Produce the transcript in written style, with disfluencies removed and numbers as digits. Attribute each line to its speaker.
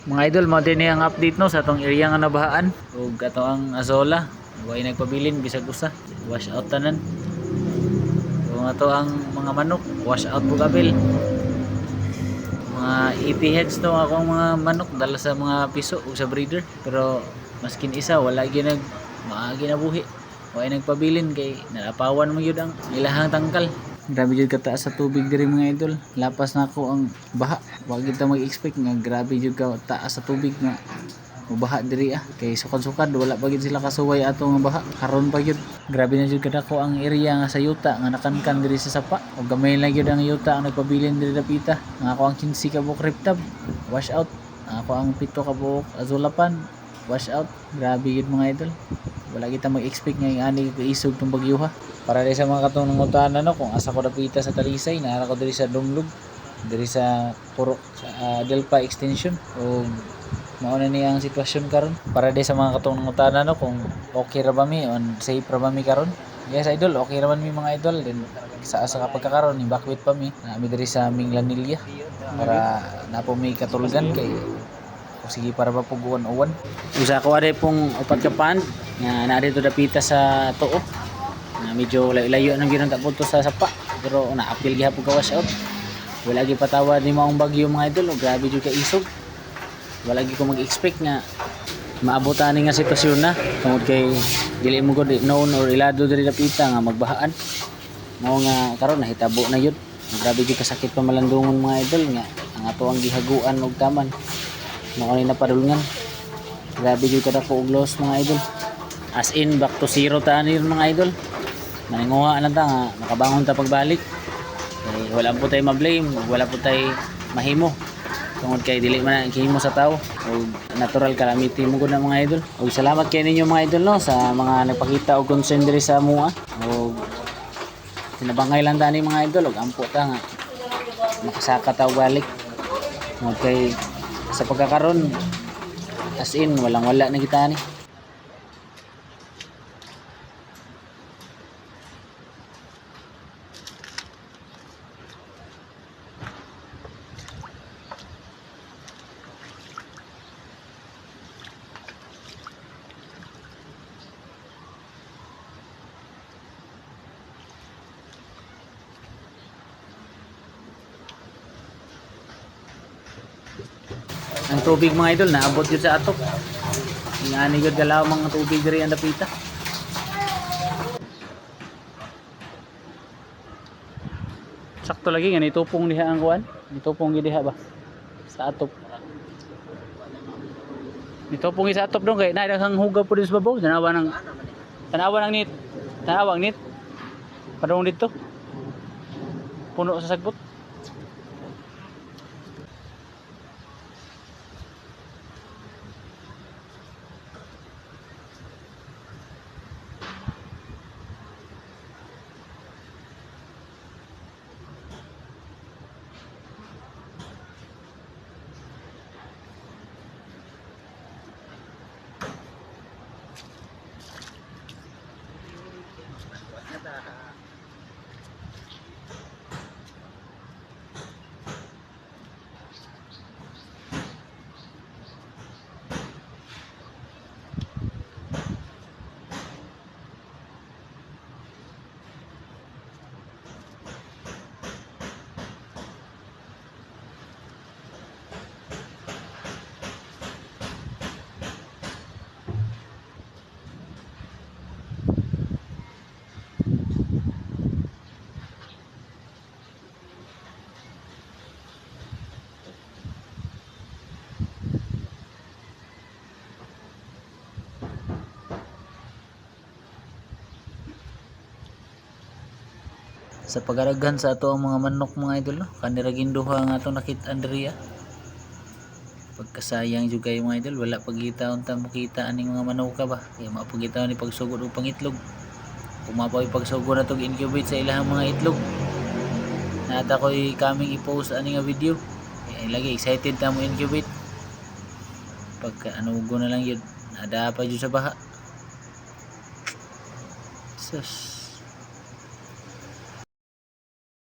Speaker 1: Mga idol, mo din ang update no sa atong area nga nabahaan ug ato ang Azola. Way nagpabilin bisag usa. Wash out tanan. Kung ato ang mga manok, wash out po kabil. Mga 80 heads to akong mga manok dala sa mga piso ug sa breeder. Pero maskin isa wala gyud maagi na buhi. Way nagpabilin kay nalapawan mo gyud ang ilahang tangkal. Grabe jud kataas sa tubig diri mga idol. Lapas na ako ang baha. Wa gyud ta mag-expect nga grabe jud ka taas sa tubig nga baha diri kay sukad-sukad wala pa gyud sila kasuway ato nga baha. Karon pa gyud grabe na jud kadako ang area nga sa yuta nga nakankan diri sa sapa. Og gamay lang gyud ang yuta ang nagpabilin diri dapita. Nga ako ang 15 ka buok reptab wash out. Ako ang 7 ka buok azulapan wash out. Grabe gyud mga idol. Wala kita mag-expect nga yung ani isog tong bagyuha. Para di sa mga katong nangutan no kung asa ko dapita sa Talisay, naara ko diri sa Dumlog, diri sa Puro sa Delpa extension o mao na ni ang sitwasyon karon. Para di sa mga katong nangutan no kung okay ra ba mi on safe ra ba mi karon. Yes idol, okay ra man mi mga idol. Then sa asa ka pagkakaron ni bakwit pa mi, nami diri sa aming Lanilla para napo mi katulgan kay o sige para ba puguan uwan. Usa ko ade pong upat ka pand nga naa dito dapita sa tuo. Na medyo layo nang gyud ta punto sa sapa pero naapil gihapon ka wash out. Wala gyud patawad ni maong bagyo mga idol, o grabe jud ka isog. Wala gyud ko mag-expect nga maabot ani nga sitwasyon na tungod kay dili mo gud known or ilado diri dapita nga magbahaan. Mao nga karon nahitabo na yun. Grabe jud kasakit pa malandungon mga idol nga ang ato ang gihaguan og taman mao ni napadulngan. Grabe jud kadako og loss mga idol. As in back to zero ta ni mga idol. Maninguha na ta nga makabangon ta pagbalik. Kay wala po tay ma-blame, wala po tay mahimo. Tungod kay dili man ang himo sa tao o natural calamity mo gud na mga idol. Og salamat kay ninyo mga idol no sa mga nagpakita og concern diri sa amoa. Og tinabangay lang tani mga idol og ampo ta nga makasaka ta balik. Tungod kay sa pagkakaron as in walang wala na kita ni. Ang tubig mga idol naabot yun sa atok. Ingani yun galaw mga tubig diri ang dapita. Sakto lagi nga nitupong diha ang kuan. Nitupong gid diha ba sa atok. Nitupong sa atok dong kay na daghang hugaw po sa babaw. Tanawa ng nit. Tanawang nit. Padung dito. Puno sa sagbot. Sa pagaraghan sa ato ang mga manok mga idol no kanira ginduha nga atong nakit Andrea pagkasayang jud kay mga idol wala pagita unta makita aning mga manok ka ba kay mapagita ni pagsugod og pangitlog kung mapawi pagsugod na tog incubate sa ilahang mga itlog nata ko'y kaming i-post ani nga video kay lagi excited ta mo incubate pagka anugo na lang yun ada pa jud sa baha sus.